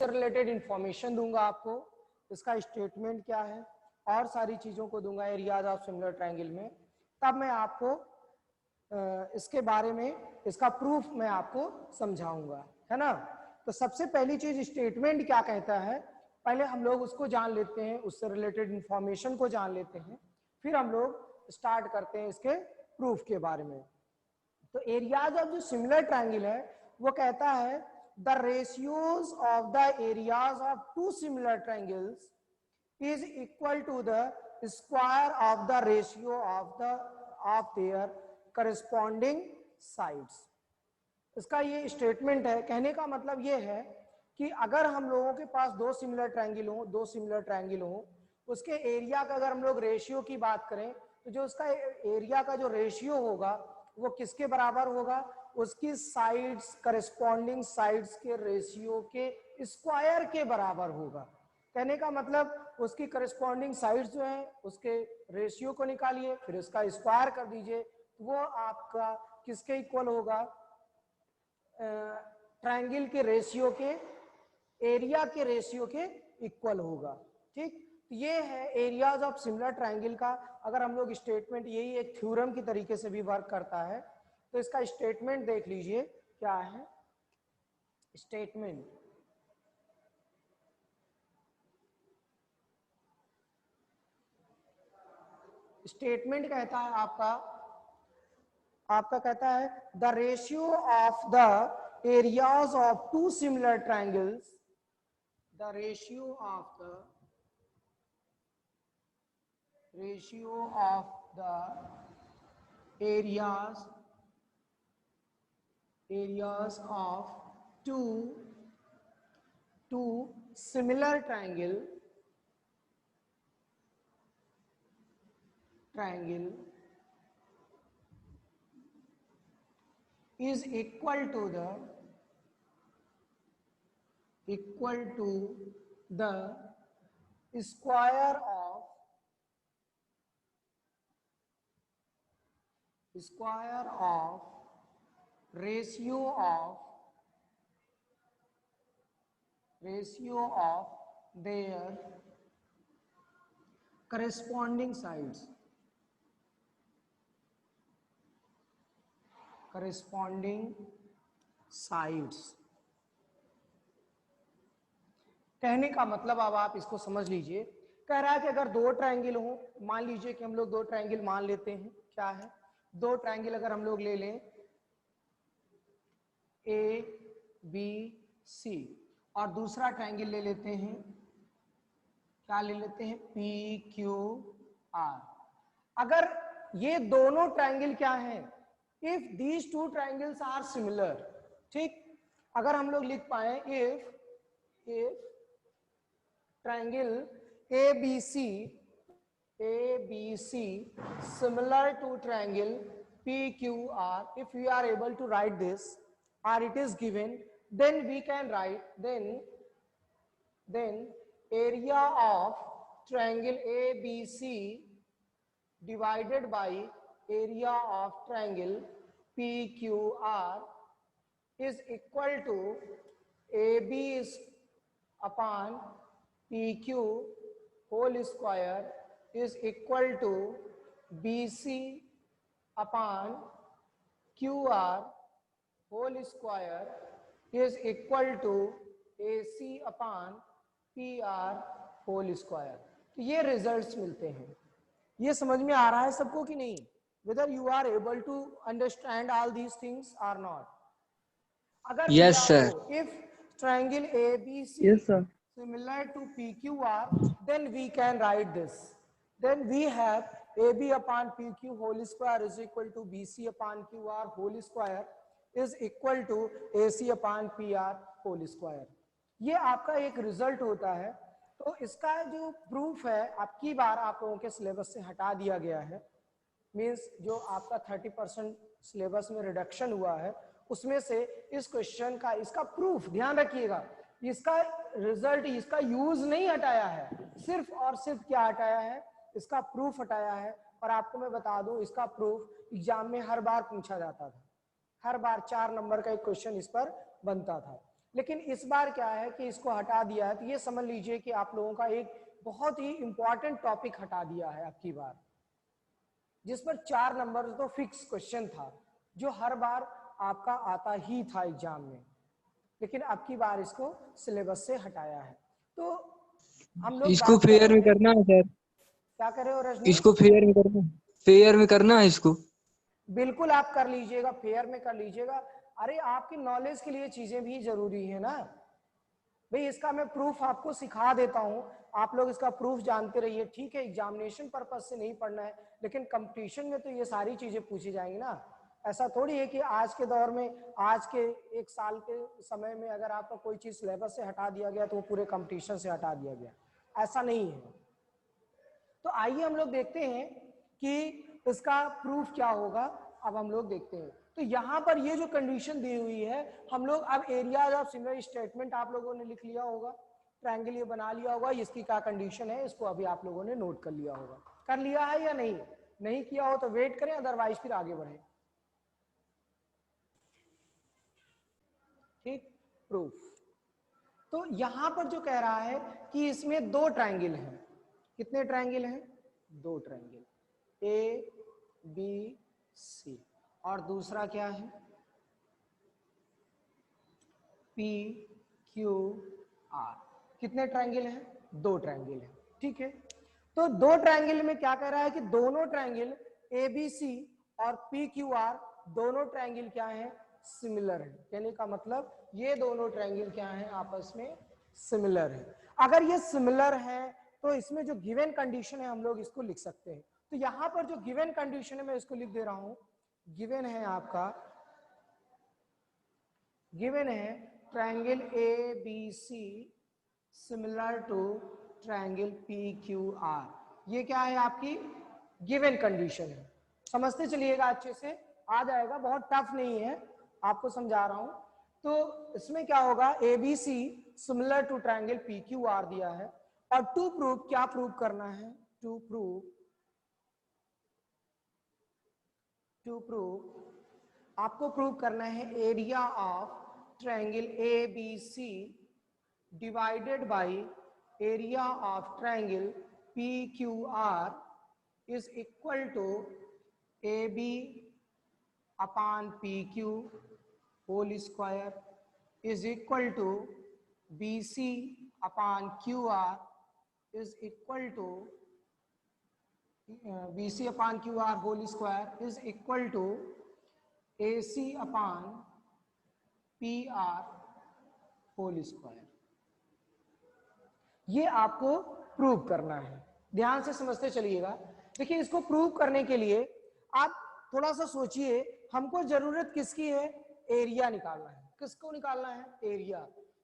उससे related information दूंगा आपको, इसका स्टेटमेंट क्या है और सारी चीजों को दूंगा एरियाज ऑफ सिमिलर ट्रायंगल में। तब मैं आपको इसके बारे में इसका प्रूफ मैं आपको समझाऊंगा, है ना। तो सबसे पहली चीज स्टेटमेंट क्या कहता है, पहले हम लोग उसको जान लेते हैं, उससे रिलेटेड इंफॉर्मेशन को जान लेते हैं, फिर हम लोग स्टार्ट करते हैं इसके प्रूफ के बारे में। तो एरियाज ऑफ जो सिमिलर ट्रायंगल है वो कहता है the ratios of the areas of two similar triangles is equal to the square of the ratio of their corresponding sides. इसका ये स्टेटमेंट है, कहने का मतलब ये है कि अगर हम लोगों के पास दो सिमिलर ट्रायंगल हो, उसके एरिया का अगर हम लोग रेशियो की बात करें तो जो उसका एरिया का जो रेशियो होगा वो किसके बराबर होगा, उसकी साइड्स करस्पॉन्डिंग साइड्स के रेशियो के स्क्वायर के बराबर होगा। कहने का मतलब उसकी करस्पॉन्डिंग साइड्स जो है उसके रेशियो को निकालिए, फिर उसका स्क्वायर कर दीजिए, वो आपका किसके इक्वल होगा, ट्रायंगल के रेशियो के एरिया के रेशियो के इक्वल होगा। ठीक, ये है एरियाज ऑफ सिमिलर ट्रायंगल का। अगर हम लोग स्टेटमेंट, यही एक थ्योरम की तरीके से भी वर्क करता है, तो इसका स्टेटमेंट देख लीजिए क्या है। स्टेटमेंट कहता है आपका कहता है the ratio of the areas of two similar triangles, the ratio of the areas of two similar triangle is equal to the square of ratio of their corresponding sides, कहने का मतलब अब आप इसको समझ लीजिए। कह रहा है कि अगर दो ट्रायंगल हो, मान लीजिए कि हम लोग दो ट्रायंगल मान लेते हैं, क्या है, दो ट्रायंगल अगर हम लोग ले लें ABC और दूसरा ट्रायंगल ले लेते हैं, क्या ले लेते हैं, PQR। अगर ये दोनों ट्रायंगल क्या है, if these two triangles are similar, ठीक, अगर हम लोग लिख पाए if triangle ABC similar to triangle PQR, if we are able to write this or it is given, then we can write then area of triangle ABC divided by area of triangle PQR is equal to AB upon PQ whole square is equal to BC upon QR whole square is equal to AC upon PR whole square। तो ये results मिलते हैं। ये समझ में आ रहा है सबको कि नहीं, whether you are able to understand all these things or not? अगर yes sir, if triangle ABC Yes, sir. similar to PQR, then we can write this. Then we have AB upon PQ whole square is equal to BC upon QR whole square is equal to AC upon PR whole square। ये आपका एक result होता है। तो इसका जो proof है आपकी बार आप लोगों के सिलेबस से हटा दिया गया है, मीन्स जो आपका 30% सिलेबस में रिडक्शन हुआ है उसमें से इस क्वेश्चन का, इसका प्रूफ ध्यान रखिएगा, इसका रिजल्ट, इसका यूज नहीं हटाया है, सिर्फ और सिर्फ क्या हटाया है, इसका प्रूफ हटाया है। और आपको मैं बता दूं इसका प्रूफ एग्जाम में हर बार पूछा जाता था, हर बार 4 नंबर का एक क्वेश्चन इस पर बनता था। लेकिन इस बार क्या है कि इसको हटा दिया है। तो ये समझ लीजिए कि आप लोगों का एक बहुत ही इंपॉर्टेंट टॉपिक हटा दिया है अब की बार, जिस पर 4 नंबर तो फिक्स क्वेश्चन था जो हर बार आपका आता ही था एग्जाम में, लेकिन अब की बार इसको सिलेबस से हटाया है। तो हम लोग इसको बात कर फेयर रहे में थे, करना है सर, क्या कर रहे हो रजनीश? इसको फेयर में करना, फेयर में करना है इसको। बिल्कुल आप कर लीजिएगा, फेयर में कर लीजिएगा। अरे आपकी नॉलेज के लिए चीजें भी जरूरी है ना भाई। इसका मैं प्रूफ आपको सिखा देता हूं, आप लोग इसका प्रूफ जानते रहिए। ठीक है, एग्जामिनेशन पर्पज से नहीं पढ़ना है, लेकिन कंपटीशन में तो ये सारी चीजें पूछी जाएंगी ना। ऐसा थोड़ी है कि आज के दौर में, आज के 1 साल के समय में अगर आपका कोई चीज सिलेबस से हटा दिया गया तो वो पूरे कंपटीशन से हटा दिया गया, ऐसा नहीं है। तो आइए हम लोग देखते हैं कि इसका प्रूफ क्या होगा। अब हम लोग देखते हैं, तो यहां पर ये जो कंडीशन दी हुई है, हम लोग अब एरियाज ऑफ सिमिलर स्टेटमेंट आप लोगों ने लिख लिया होगा, ट्रायंगल ये बना लिया होगा, इसकी क्या कंडीशन है इसको अभी आप लोगों ने नोट कर लिया होगा। कर लिया है या नहीं? नहीं किया हो तो वेट करें, अदरवाइज फिर आगे बढ़े। ठीक, प्रूफ। तो यहां पर जो कह रहा है कि इसमें 2 ट्रायंगल हैं। कितने ट्रायंगल हैं? 2 ट्रायंगल, ए बी सी, और दूसरा क्या है? P Q are. कितने ट्रायंगल हैं? 2 ट्रायंगल हैं। ठीक है, तो 2 ट्रायंगल में क्या कह रहा है कि दोनों ट्रायंगल ए बी सी और पी क्यू आर, दोनों ट्रायंगल क्या है? सिमिलर है। कहने का मतलब ये दोनों ट्रायंगल क्या है? आपस में सिमिलर है। अगर ये सिमिलर है तो इसमें जो गिवन कंडीशन है हम लोग इसको लिख सकते हैं। तो यहां पर जो गिवन कंडीशन है मैं इसको लिख दे रहा हूं। गिवन है आपका, गिवन है triangle A B C similar to triangle P Q R. ये क्या है? आपकी गिवन कंडीशन है। समझते चलिएगा, अच्छे से आ जाएगा, बहुत टफ नहीं है, आपको समझा रहा हूं। तो इसमें क्या होगा? A B C similar to triangle P Q R दिया है, और टू प्रूव, क्या प्रूव करना है? टू प्रूव आपको प्रूव करना है area of triangle A B C divided by area of triangle P Q R is equal to A B upon P Q whole square is equal to B C upon Q R is equal to B C upon Q R whole square is equal to A C upon P R whole square. ये आपको prove करना है, ध्यान से समझते चलिएगा। देखिए, इसको प्रूव करने के लिए आप थोड़ा सा सोचिए, हमको जरूरत किसकी है? एरिया निकालना है। किसको निकालना है? एरिया।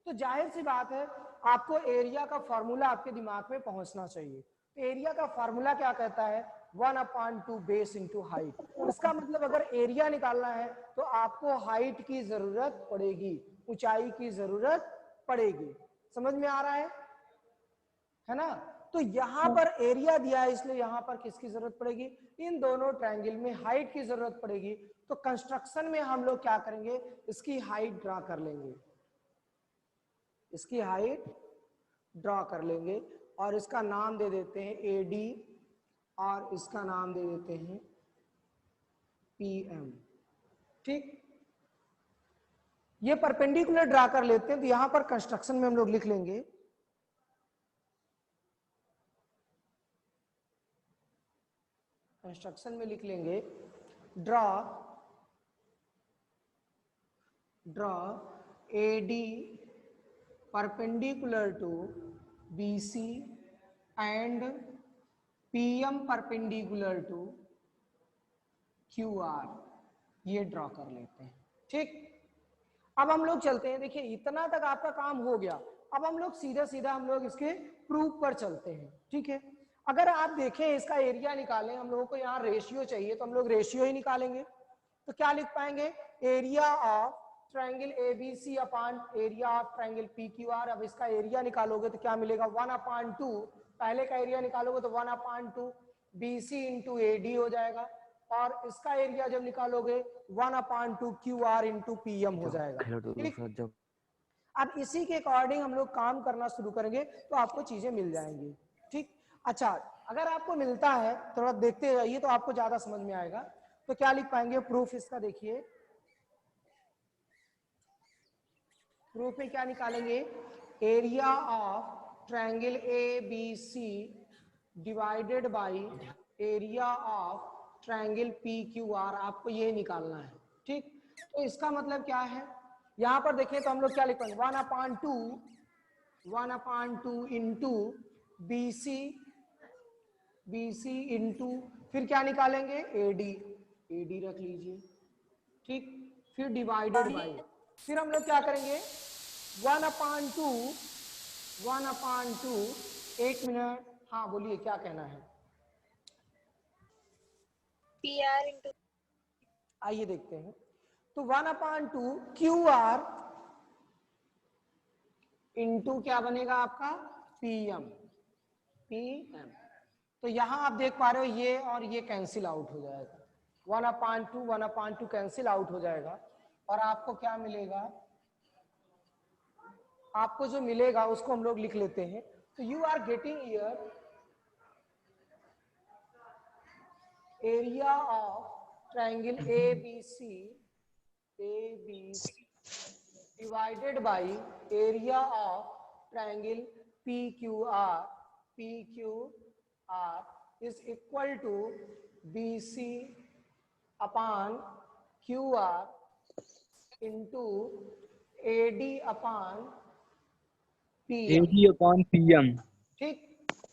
तो जाहिर सी बात है आपको एरिया का फॉर्मूला आपके दिमाग में पहुंचना चाहिए। तो एरिया का फॉर्मूला क्या कहता है? 1/2 बेस इंटू हाइट। इसका मतलब अगर एरिया निकालना है तो आपको हाइट की जरूरत पड़ेगी, ऊंचाई की जरूरत पड़ेगी। समझ में आ रहा है ना? तो यहां पर एरिया दिया है, इसलिए यहां पर किसकी जरूरत पड़ेगी? इन दोनों ट्रायंगल में हाइट की जरूरत पड़ेगी। तो कंस्ट्रक्शन में हम लोग क्या करेंगे? इसकी हाइट ड्रा कर लेंगे, इसकी हाइट ड्रा कर लेंगे, और इसका नाम दे देते हैं एडी, और इसका नाम दे देते हैं पीएम। ठीक, ये परपेंडिकुलर ड्रा कर लेते हैं। तो यहां पर कंस्ट्रक्शन में हम लोग लिख लेंगे, कंस्ट्रक्शन में लिख लेंगे draw AD perpendicular to BC and PM perpendicular to QR. ये ड्रॉ कर लेते हैं। ठीक, अब हम लोग चलते हैं। देखिए, इतना तक आपका काम हो गया। अब हम लोग सीधा सीधा हम लोग इसके प्रूफ पर चलते हैं। ठीक है, अगर आप देखें इसका एरिया निकालें, हम लोगों को यहाँ रेशियो चाहिए तो हम लोग रेशियो ही निकालेंगे। तो क्या लिख पाएंगे? Area of triangle ABC upon area of triangle PQR. अब इसका एरिया निकालोगे तो क्या मिलेगा? 1/2। पहले का एरिया निकालोगे तो 1/2 बीसी इंटू एडी हो जाएगा, और इसका एरिया जब निकालोगे 1/2 क्यू आर इंटू पीएम हो जाएगा। ठीक, अब इसी के अकॉर्डिंग हम लोग काम करना शुरू करेंगे तो आपको चीजें मिल जाएंगी। ठीक, अच्छा अगर आपको मिलता है थोड़ा देखते जाइए तो आपको ज्यादा समझ में आएगा। तो क्या लिख पाएंगे प्रूफ इसका, देखिए प्रूफ में क्या निकालेंगे, area of triangle A B C divided by area of triangle P Q R, आपको ये निकालना है। ठीक, तो इसका मतलब क्या है, यहां पर देखें तो हम लोग क्या लिख पाएंगे 1/2 इंटू बी सी इंटू फिर क्या निकालेंगे एडी, एडी रख लीजिए। ठीक, फिर डिवाइडेड बाय, फिर हम लोग क्या करेंगे 1/2 एक मिनट, हाँ बोलिए क्या कहना है। PR इंटू, आइए देखते हैं, तो 1/2 क्यू आर इंटू क्या बनेगा आपका पीएम, पीएम। तो यहां आप देख पा रहे हो ये और ये कैंसिल आउट हो जाएगा, 1/2 कैंसिल आउट हो जाएगा और आपको क्या मिलेगा, आपको जो मिलेगा उसको हम लोग लिख लेते हैं। तो you are getting here area of triangle ABC divided by area of triangle PQR is equal to BC upon QR into AD upon PM। AD upon PM। ठीक,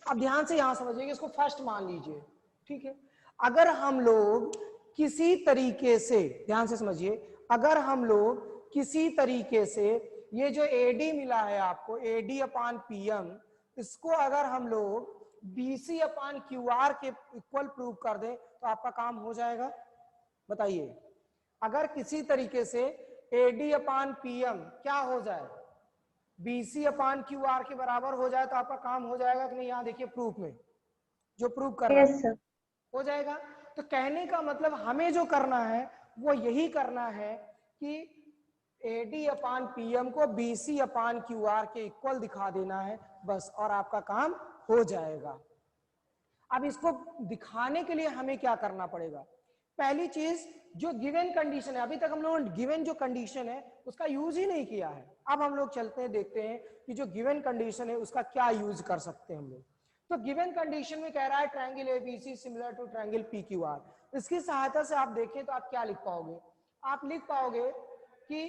अब ध्यान से यहां समझिए, इसको फर्स्ट मान लीजिए। ठीक है, अगर हम लोग किसी तरीके से, ध्यान से समझिए, अगर हम लोग किसी तरीके से ये जो AD मिला है आपको AD अपान PM, इसको अगर हम लोग BC अपान QR के इक्वल प्रूव कर दें तो आपका काम हो जाएगा। बताइए, अगर किसी तरीके से AD अपान PM क्या हो जाए BC अपान QR के बराबर हो जाए तो आपका काम हो जाएगा कि नहीं। यहां देखिए प्रूफ में जो प्रूव कर रहा है हो जाएगा। तो कहने का मतलब हमें जो करना है वो यही करना है कि AD अपान PM को BC अपान QR के इक्वल दिखा देना है बस, और आपका काम हो जाएगा। अब इसको दिखाने के लिए हमें क्या करना पड़ेगा, पहली चीज जो गिवन कंडीशन है, अभी तक हम लोगों ने गिवन जो कंडीशन है उसका यूज ही नहीं किया है। अब हम लोग चलते हैं देखते हैं कि जो गिवन कंडीशन है उसका क्या यूज कर सकते हैं हम लोग। तो गिवन कंडीशन में कह रहा है triangle ABC similar to triangle PQR। इसकी सहायता से आप देखें तो आप क्या लिख पाओगे, आप लिख पाओगे कि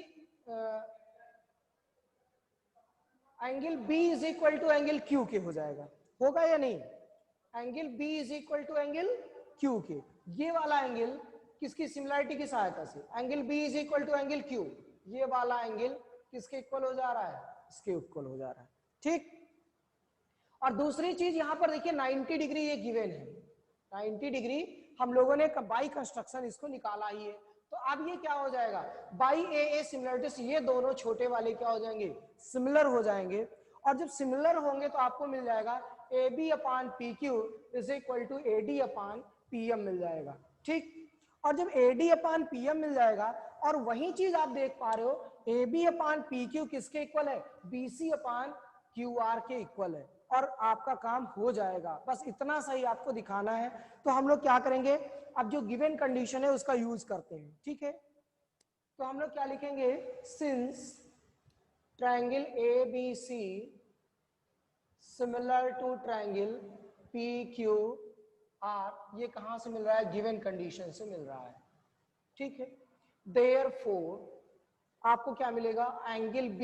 angle B is equal to angle Q के हो जाएगा, होगा या नहीं। Angle B is equal to angle Q के, ये वाला एंगल किसकी सिमिलरिटी की सहायता से, angle B is equal to angle Q, ये वाला एंगल किसके इक्वल हो जा रहा है, इसके इक्वल हो जा रहा है। ठीक, और दूसरी चीज यहां पर देखिए 90 डिग्री ये गिवन है, 90 डिग्री हम लोगों ने बाई कंस्ट्रक्शन इसको निकाला ही है। तो अब ये क्या हो जाएगा, बाई ए सिमिलरिटी से ये दोनों छोटे वाले क्या हो जाएंगे, सिमिलर हो जाएंगे। और जब सिमिलर होंगे तो आपको मिल जाएगा AB upon PQ is equal to AD upon PM मिल जाएगा। ठीक, और जब AD अपान PM मिल जाएगा और वही चीज आप देख पा रहे हो AB अपान PQ किसके इक्वल है, BC अपान QR के इक्वल है, और आपका काम हो जाएगा। बस इतना सही आपको दिखाना है। तो हम लोग क्या करेंगे, अब जो गिवन कंडीशन है उसका यूज करते हैं। ठीक है, तो हम लोग क्या लिखेंगे, since triangle ABC similar to triangle PQR, ये कहां से मिल रहा है, गिवन कंडीशन से मिल रहा है। ठीक है, देयरफॉर आपको क्या मिलेगा, angle B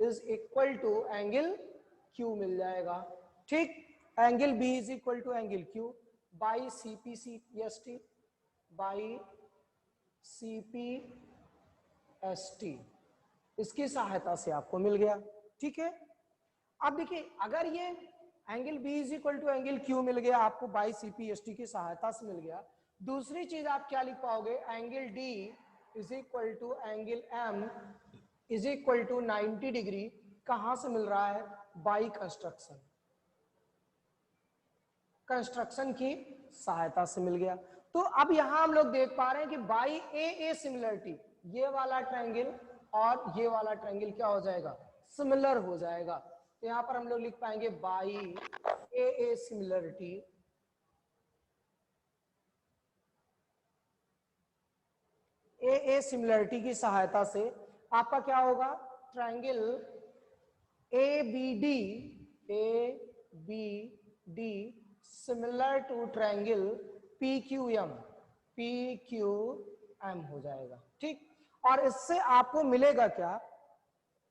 is equal to angle Q मिल जाएगा। ठीक, angle B is equal to angle Q by CPST by CPST, इसकी सहायता से आपको मिल गया। ठीक है, अब देखिए अगर ये angle B is equal to angle Q मिल गया आपको बाई CPST की सहायता से मिल गया, दूसरी चीज आप क्या लिख पाओगे, angle D is equal to angle M is equal to 90 degree कहां से मिल रहा है, बाई कंस्ट्रक्शन, कंस्ट्रक्शन की सहायता से मिल गया। तो अब यहां हम लोग देख पा रहे हैं कि बाई ए सिमिलरिटी ये वाला ट्रायंगल और ये वाला ट्रायंगल क्या हो जाएगा, सिमिलर हो जाएगा। तो यहाँ पर हम लोग लिख पाएंगे by A similarity, A similarity की सहायता से आपका क्या होगा, triangle A B D similar to triangle P Q M हो जाएगा। ठीक, और इससे आपको मिलेगा क्या,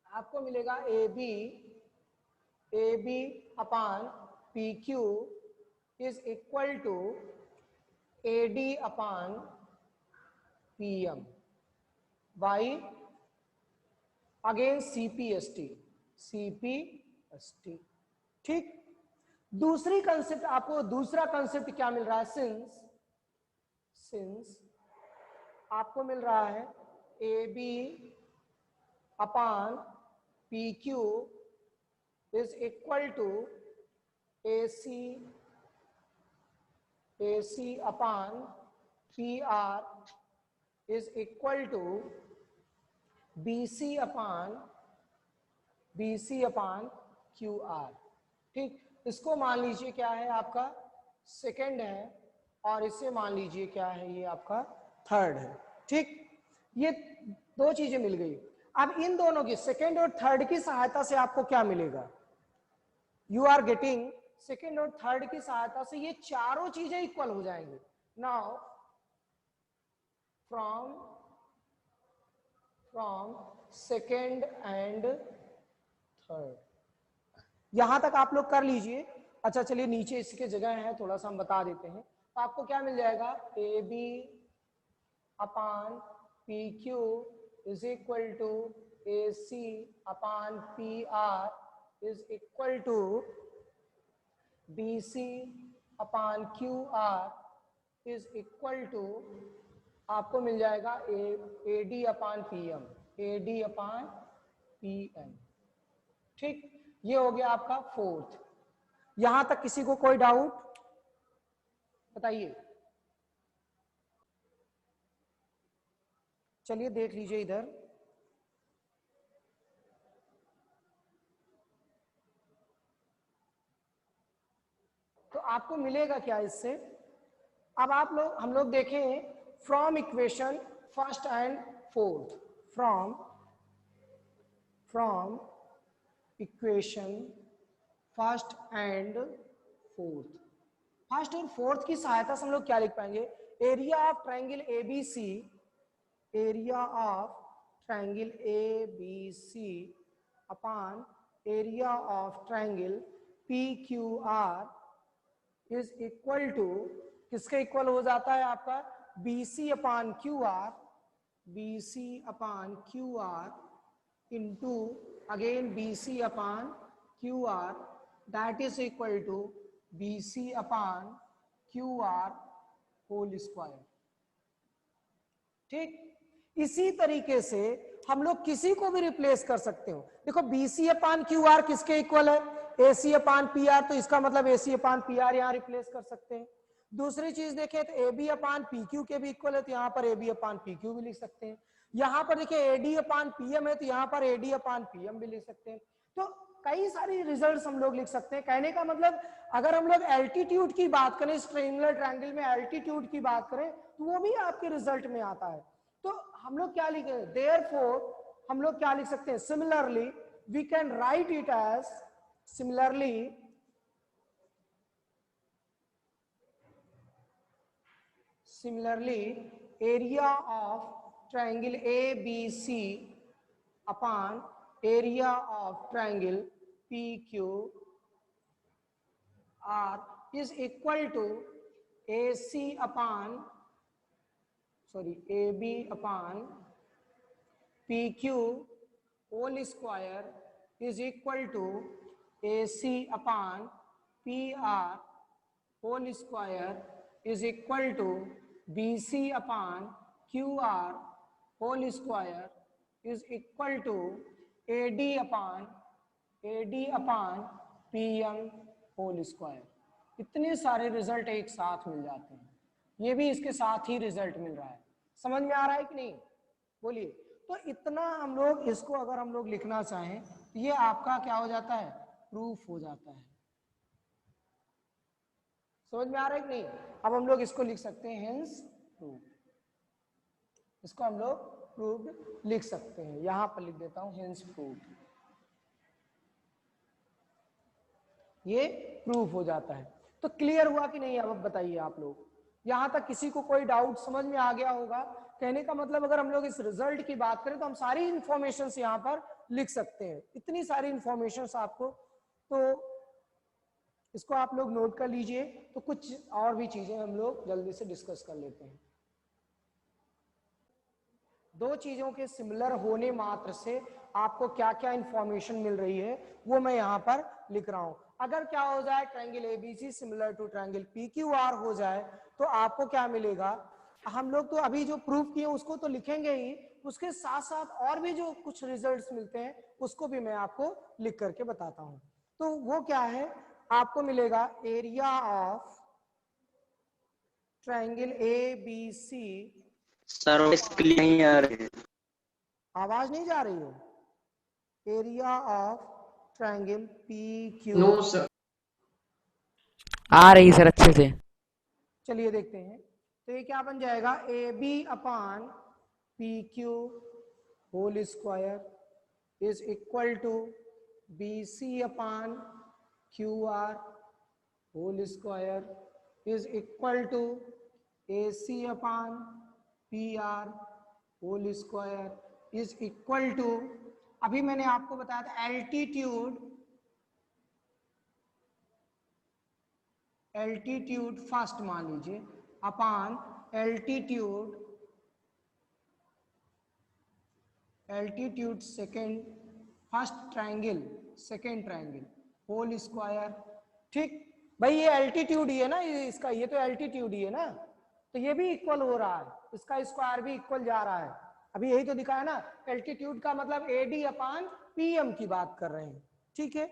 आपको मिलेगा A B upon P Q is equal to A D upon P M by again CPST. ठीक, दूसरी कंसेप्ट आपको, दूसरा कंसेप्ट क्या मिल रहा है, सिंस आपको मिल रहा है A B upon P Q is equal to A C upon P R is equal to B C upon Q R. ठीक, इसको मान लीजिए क्या है आपका सेकंड है, और इसे मान लीजिए क्या है, ये आपका थर्ड है। ठीक, ये दो चीजें मिल गई। अब इन दोनों की, सेकंड और थर्ड की सहायता से आपको क्या मिलेगा, यू आर गेटिंग, सेकंड और थर्ड की सहायता से ये चारों चीजें इक्वल हो जाएंगी। Now from second and third, यहां तक आप लोग कर लीजिए। अच्छा चलिए, नीचे इसके जगह है, थोड़ा सा हम बता देते हैं। तो आपको क्या मिल जाएगा, A B upon P Q is equal to A C upon P R is equal to B C upon Q R is equal to, आपको मिल जाएगा A D upon P M. ठीक, ये हो गया आपका फोर्थ। यहां तक किसी को कोई डाउट बताइए। चलिए देख लीजिए इधर, तो आपको मिलेगा क्या इससे। अब आप लोग, हम लोग देखें from equation first and fourth, from equation first and fourth, first और फोर्थ की सहायता से हम लोग क्या लिख पाएंगे, area of triangle ABC, area of triangle ABC upon area of triangle PQR is equal to, किसके इक्वल हो जाता है आपका, BC upon Q R into again BC upon Q R, that is equal to BC upon Q R whole square. ठीक, इसी तरीके से हम लोग किसी को भी रिप्लेस कर सकते हो। देखो BC अपान क्यू आर किसके इक्वल है, AC अपान पी आर, तो इसका मतलब AC अपान पी आर यहाँ रिप्लेस कर सकते हैं। दूसरी चीज देखें तो AB अपान PQ के भी इक्वल है, तो यहाँ पर AB अपान PQ भी लिख सकते हैं। यहाँ पर देखिए AD अपान PM है, तो यहाँ पर AD अपान PM भी लिख सकते हैं। तो कई सारी रिजल्ट्स हम लोग लिख सकते हैं। कहने का मतलब, अगर हम लोग एल्टीट्यूड की बात करें, ट्रायंगुलर ट्रायंगल में एल्टीट्यूड की बात करें, तो वो भी आपके रिजल्ट में आता है। तो हम लोग क्या लिखे, देयरफॉर हम लोग क्या लिख सकते हैं, similarly we can write it as, similarly area of triangle ABC upon area of triangle PQR is equal to AB upon PQ whole square is equal to AC upon PR whole square is equal to BC upon QR whole square is equal to AD upon PM whole square। इतने सारे result एक साथ मिल जाते हैं। ये भी इसके साथ ही रिजल्ट मिल रहा है। समझ में आ रहा है कि नहीं, बोलिए। तो इतना हम लोग इसको अगर हम लोग लिखना चाहें तो ये आपका क्या हो जाता है, प्रूफ हो जाता है। समझ में आ रहा है कि नहीं? अब हम लोग इसको लिख सकते हैं हेंस प्रूफ, इसको हम लोग प्रूफ लिख सकते हैं, यहां पर लिख देता हूं हेंस प्रूफ, ये प्रूफ हो जाता है। तो क्लियर हुआ कि नहीं? अब बताइए आप लोग, यहां तक किसी को कोई डाउट समझ में आ गया होगा? कहने का मतलब अगर हम लोग इस रिजल्ट की बात करें तो हम सारी इंफॉर्मेशन यहां पर लिख सकते हैं, इतनी सारी इंफॉर्मेशन आपको, तो इसको आप लोग नोट कर लीजिए। तो कुछ और भी चीजें हम लोग जल्दी से डिस्कस कर लेते हैं। दो चीजों के सिमिलर होने मात्र से आपको क्या क्या इंफॉर्मेशन मिल रही है वो मैं यहां पर लिख रहा हूं। अगर क्या हो जाए, triangle ABC similar to triangle PQR हो जाए तो आपको क्या मिलेगा? हम लोग तो अभी जो प्रूफ किए उसको तो लिखेंगे ही, उसके साथ साथ और भी जो कुछ रिजल्ट्स मिलते हैं उसको भी मैं आपको लिख करके बताता हूं। तो वो क्या है, आपको मिलेगा area of triangle ABC. Sir clear नहीं आ रही, आवाज नहीं जा रही है? Area of triangle P Q. No sir, आ रही सर अच्छे से। चलिए देखते हैं। तो ये क्या बन जाएगा, A B upon P Q whole square is equal to B C upon Q R whole square is equal to A C upon P R whole square is equal to, अभी मैंने आपको बताया था एल्टीट्यूड फर्स्ट मान लीजिए upon altitude second, first triangle whole square. ठीक भाई, ये एल्टीट्यूड ही है ना, इसका ये तो एल्टीट्यूड ही है ना, तो ये भी इक्वल हो रहा है, इसका स्क्वायर भी इक्वल जा रहा है। अभी यही तो दिखाया ना, एल्टीट्यूड का मतलब एडी अपान पीएम की बात कर रहे हैं। ठीक है,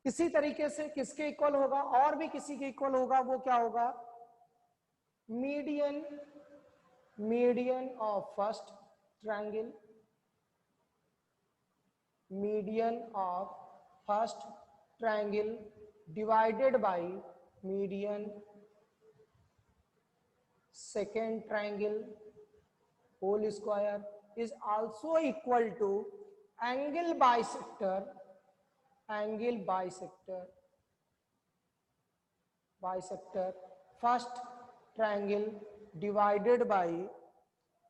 इसी तरीके से किसके इक्वल होगा, और भी किसी के इक्वल होगा, वो क्या होगा, median of first triangle, median of first triangle divided by median second triangle whole square is also equal to angle bisector first triangle divided by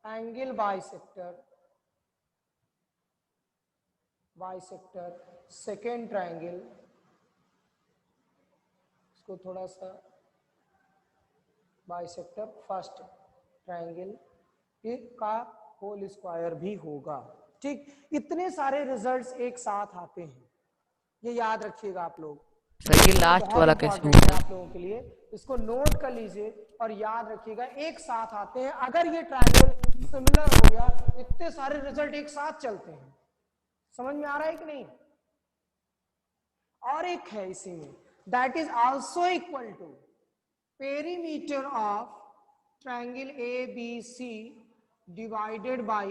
angle bisector second triangle, इसको थोड़ा सा बाइसेक्टर फर्स्ट ट्रायंगल का whole square भी होगा। ठीक, इतने सारे results एक साथ आते हैं, ये याद रखिएगा आप लोग। सर ये लास्ट वाला कैसे होगा आप लोगों के लिए, इसको नोट कर लीजिए और याद रखिएगा, एक साथ आते हैं। अगर ये ट्रायंगल सिमिलर हो गया, इतने सारे रिजल्ट एक साथ चलते हैं। समझ में आ रहा है कि नहीं? और एक है इसी में, that is also equal to perimeter of triangle A B C divided bye